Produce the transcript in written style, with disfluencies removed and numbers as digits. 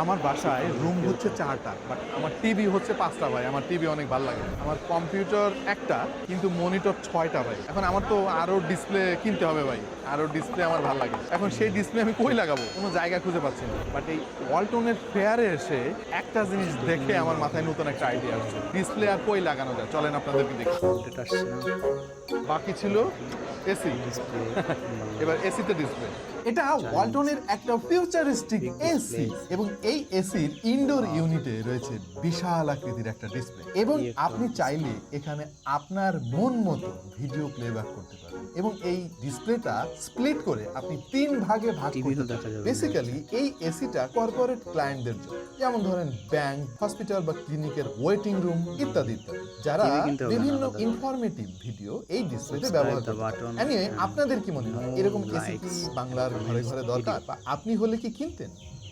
আমার বাসায় রুম হচ্ছে 4টা, বাট আমার টিভি হচ্ছে 5টা ভাই। আমার টিভি অনেক ভালো লাগে। আমার কম্পিউটার একটা, কিন্তু মনিটর 6টা ভাই। এখন আমার তো আরো ডিসপ্লে কিনতে হবে ভাই, আরো ডিসপ্লে আমার ভালো লাগে। এখন সেই ডিসপ্লে আমি কই লাগাবো, কোনো জায়গা খুঁজে পাচ্ছি না। বাট এই ওয়ালটনের ফেয়ারে এসে একটা জিনিস দেখে আমার মাথায় নতুন একটা আইডিয়া আসছে, ডিসপ্লে আর কই লাগানো যায়। চলেন আপনাদেরকে দেখি। এটা আসছে না বাকি ছিল এসি, ডিসপ্লে এবার এসিতে ডিসপ্লে। এটা ওয়ালটনের একটা ফিউচারিস্টিক এসি, এবং এই এসির ইনডোর ইউনিটে রয়েছে বিশাল আকৃতির একটা ডিসপ্লে, এবং আপনি চাইলে এখানে আপনার মন মতো ভিডিও প্লেব্যাক করতে পারেন। এবং এই ডিসপ্লেটা স্প্লিট করে আপনি 3 ভাগে ভাগ করতে দেখা যাবে। বেসিক্যালি এই এসিটা কর্পোরেট ক্লায়েন্টদের জন্য, যেমন ধরেন ব্যাংক, হসপিটাল বা ক্লিনিকের ওয়েটিং রুম ইত্যাদি ইত্যাদি, যারা TV কিনতে হবে না বিভিন্ন আলাদা। ইনফরমেটিভ ভিডিও এই ডিসপ্লেতে Subscribe ব্যবহার the করতে পারেন। button Anyway, and আপনাদের কি মনে হয় এরকম এসি কি likes, বাংলার ঘরে ঘরে comments, দরকার, video. বা আপনি হলে কি কিনতেন?